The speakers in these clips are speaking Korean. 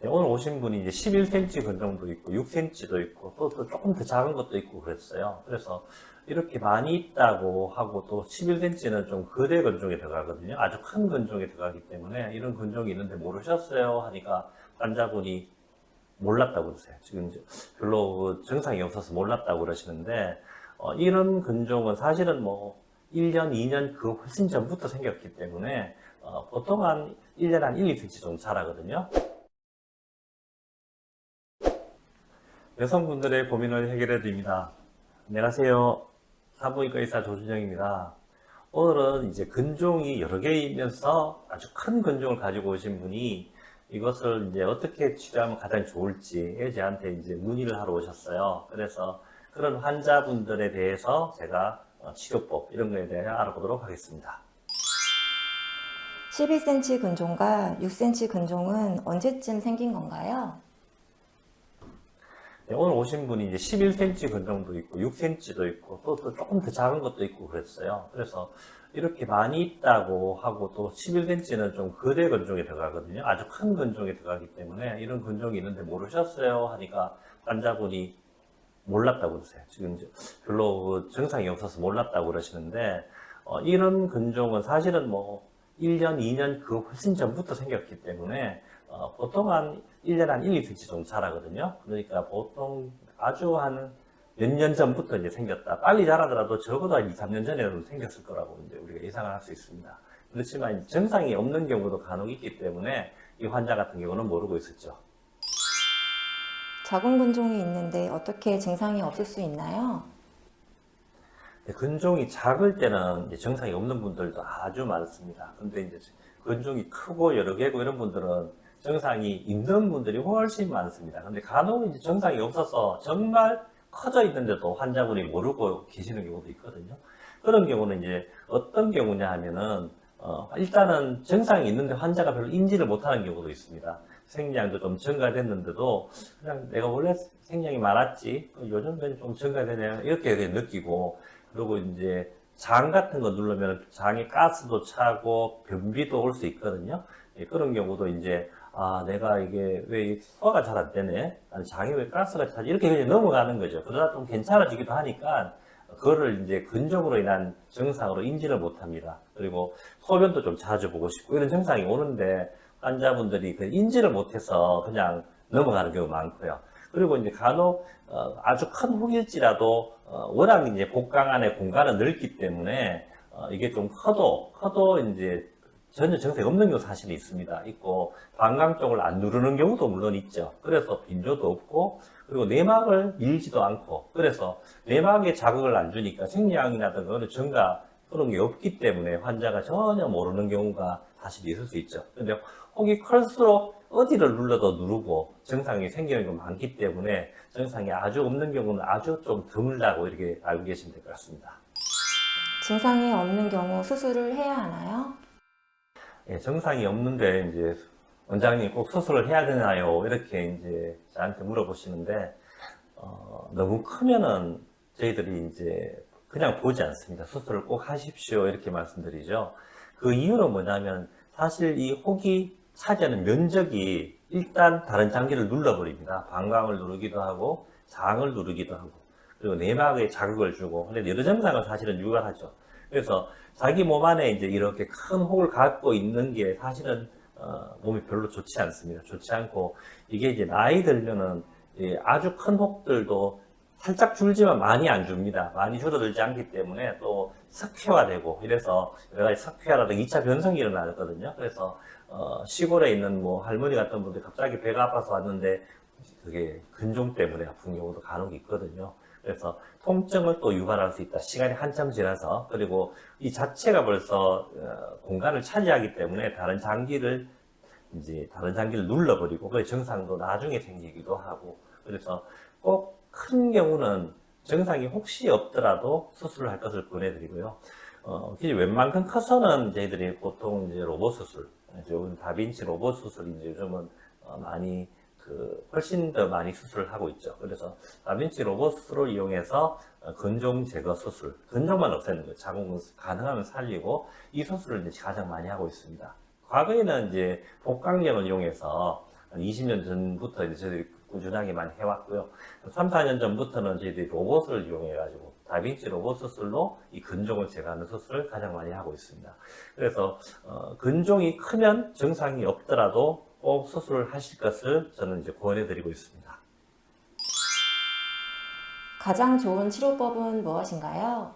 네, 오늘 오신 분이 이제 11cm 근종도 있고 6cm도 있고 또 조금 더 작은 것도 있고 그랬어요. 그래서 이렇게 많이 있다고 하고 또 11cm는 좀 거대 근종에 들어가거든요. 아주 큰 근종에 들어가기 때문에 이런 근종이 있는데 모르셨어요 하니까 환자분이 몰랐다고 그러세요. 지금 이제 별로 그 증상이 없어서 몰랐다고 그러시는데 이런 근종은 사실은 뭐 1년, 2년 그 훨씬 전부터 생겼기 때문에 보통 한 1년에 한 1, 2cm 정도 자라거든요. 여성분들의 고민을 해결해 드립니다. 안녕하세요. 산부인과 의사 조준영입니다. 오늘은 이제 근종이 여러 개 있면서 아주 큰 근종을 가지고 오신 분이 이것을 이제 어떻게 치료하면 가장 좋을지에 저한테 이제 문의를 하러 오셨어요. 그래서 그런 환자분들에 대해서 제가 치료법 이런 거에 대해 알아보도록 하겠습니다. 11cm 근종과 6cm 근종은 언제쯤 생긴 건가요? 네, 오늘 오신 분이 이제 11cm 근종도 있고 6cm도 있고 또 조금 더 작은 것도 있고 그랬어요. 그래서 이렇게 많이 있다고 하고 또 11cm는 좀 거대 근종에 들어가거든요. 아주 큰 근종에 들어가기 때문에 이런 근종이 있는데 모르셨어요 하니까 환자분이 몰랐다고 그러세요. 지금 이제 별로 그 증상이 없어서 몰랐다고 그러시는데 이런 근종은 사실은 뭐 1년, 2년 그 훨씬 전부터 생겼기 때문에 보통 한 1년에 한 1, 2cm 정도 자라거든요. 그러니까 보통 아주 한 몇 년 전부터 이제 생겼다. 빨리 자라더라도 적어도 한 2, 3년 전에는 생겼을 거라고 이제 우리가 예상을 할 수 있습니다. 그렇지만 증상이 없는 경우도 간혹 있기 때문에 이 환자 같은 경우는 모르고 있었죠. 작은 근종이 있는데 어떻게 증상이 없을 수 있나요? 근종이 작을 때는 이제 증상이 없는 분들도 아주 많습니다. 근데 이제 근종이 크고 여러 개고 이런 분들은 증상이 있는 분들이 훨씬 많습니다. 근데 간혹 이제 증상이 없어서 정말 커져 있는데도 환자분이 모르고 계시는 경우도 있거든요. 그런 경우는 이제 어떤 경우냐 하면은 일단은 증상이 있는데 환자가 별로 인지를 못하는 경우도 있습니다. 생량도 좀 증가됐는데도 그냥 내가 원래 생량이 많았지 요즘엔 좀 증가되네 이렇게 느끼고, 그리고 이제 장 같은 거 누르면 장에 가스도 차고 변비도 올 수 있거든요. 예, 그런 경우도 이제 내가 이게 왜 소화가 잘 안 되네, 아니 장에 왜 가스가 차지, 이렇게 그냥 넘어가는 거죠. 그러다 좀 괜찮아지기도 하니까 그거를 이제 근종으로 인한 증상으로 인지를 못합니다. 그리고 소변도 좀 자주 보고 싶고 이런 증상이 오는데 환자분들이 그 인지를 못해서 그냥 넘어가는 경우가 많고요. 그리고 이제 간혹 아주 큰 혹일지라도 워낙 이제 복강 안에 공간은 넓기 때문에 이게 좀 커도 이제 전혀 증상이 없는 경우 사실은 있습니다. 있고 방광 쪽을 안 누르는 경우도 물론 있죠. 그래서 빈조도 없고, 그리고 내막을 밀지도 않고, 그래서 내막에 자극을 안 주니까 생리량이라든가 어느 증가 그런 게 없기 때문에 환자가 전혀 모르는 경우가 사실 있을 수 있죠. 근데 혹이 클수록 어디를 눌러도 누르고 증상이 생기는 경우가 많기 때문에 증상이 아주 없는 경우는 아주 좀 드물다고 이렇게 알고 계시면 될 것 같습니다. 증상이 없는 경우 수술을 해야 하나요? 예, 증상이 없는데 이제 원장님 꼭 수술을 해야 되나요? 이렇게 이제 저한테 물어보시는데 너무 크면은 저희들이 이제 그냥 보지 않습니다. 수술을 꼭 하십시오 이렇게 말씀드리죠. 그 이유는 뭐냐면 사실 이 혹이 차지하는 면적이 일단 다른 장기를 눌러버립니다. 방광을 누르기도 하고 장을 누르기도 하고 그리고 내막에 자극을 주고, 근데 여러 증상을 사실은 유발하죠. 그래서 자기 몸 안에 이제 이렇게 큰 혹을 갖고 있는 게 사실은 몸이 별로 좋지 않습니다. 좋지 않고 이게 이제 나이 들면은 아주 큰 혹들도 살짝 줄지만 많이 안 줍니다. 많이 줄어들지 않기 때문에 또 석회화되고 이래서 여러 가지 석회화라든가 2차 변성이 일어나거든요. 그래서 시골에 있는 뭐 할머니 같은 분들 갑자기 배가 아파서 왔는데 그게 근종 때문에 아픈 경우도 간혹 있거든요. 그래서 통증을 또 유발할 수 있다. 시간이 한참 지나서. 그리고 이 자체가 벌써 공간을 차지하기 때문에 다른 장기를 눌러버리고 그 증상도 나중에 생기기도 하고, 그래서 꼭 큰 경우는 증상이 혹시 없더라도 수술을 할 것을 권해드리고요. 웬만큼 커서는 저희들이 보통 이제 로봇 수술, 요즘 다빈치 로봇 수술이 이제 요즘은 많이 훨씬 더 많이 수술을 하고 있죠. 그래서 다빈치 로봇 수술을 이용해서 근종 제거 수술, 근종만 없애는 거예요. 자궁을 가능하면 살리고 이 수술을 이제 가장 많이 하고 있습니다. 과거에는 이제 복강염을 이용해서 한 20년 전부터 이제 저희들이 꾸준하게 많이 해왔고요. 3, 4년 전부터는 저희들이 로봇을 이용해가지고 다빈치 로봇 수술로 이 근종을 제거하는 수술을 가장 많이 하고 있습니다. 그래서 근종이 크면 증상이 없더라도 꼭 수술을 하실 것을 저는 이제 권해드리고 있습니다. 가장 좋은 치료법은 무엇인가요?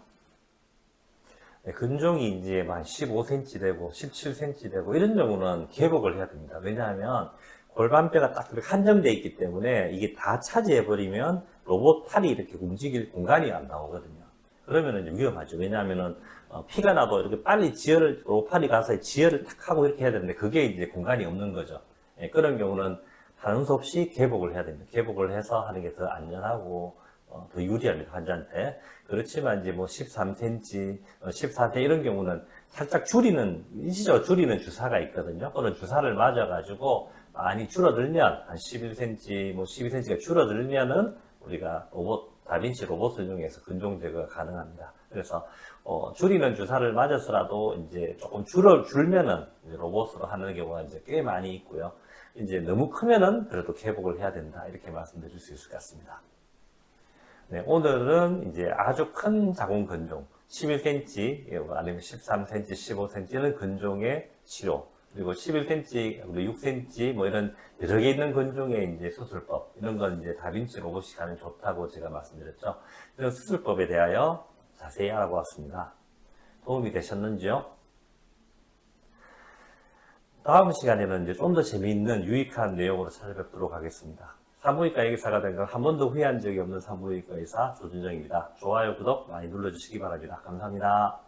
네, 근종이 이제 한 15cm 되고 17cm 되고 이런 경우는 개복을 해야 됩니다. 왜냐하면 골반뼈가 딱 그렇게 한정되어 있기 때문에 이게 다 차지해버리면 로봇 팔이 이렇게 움직일 공간이 안 나오거든요. 그러면 이제 위험하죠. 왜냐하면은 피가 나도 이렇게 빨리 로봇 팔이 가서 지혈을 탁 하고 이렇게 해야 되는데 그게 이제 공간이 없는 거죠. 예, 그런 경우는 하는 수 없이 개복을 해야 됩니다. 개복을 해서 하는 게 더 안전하고 더 유리합니다, 환자한테. 그렇지만 이제 뭐 13cm, 14cm 이런 경우는 살짝 일시적으로 줄이는 주사가 있거든요. 그런 주사를 맞아가지고 많이 줄어들면, 한 11cm, 뭐 12cm가 줄어들면은 우리가 다빈치 로봇을 이용해서 근종 제거가 가능합니다. 그래서, 줄이는 주사를 맞아서라도 이제 조금 줄면은 이제 로봇으로 하는 경우가 이제 꽤 많이 있고요. 이제 너무 크면은 그래도 개복을 해야 된다. 이렇게 말씀드릴 수 있을 것 같습니다. 네, 오늘은 이제 아주 큰 자궁 근종, 11cm, 아니면 13cm, 15cm는 근종의 치료, 그리고 11cm, 6cm, 뭐 이런 여러 개 있는 근종의 이제 수술법, 이런 건 이제 다빈치 로봇이 가면 좋다고 제가 말씀드렸죠. 이런 수술법에 대하여 자세히 알아보았습니다. 도움이 되셨는지요? 다음 시간에는 이제 좀 더 재미있는 유익한 내용으로 찾아뵙도록 하겠습니다. 산부인과 의사가 된 걸 한 번도 후회한 적이 없는 산부인과 의사 조준정입니다. 좋아요, 구독 많이 눌러주시기 바랍니다. 감사합니다.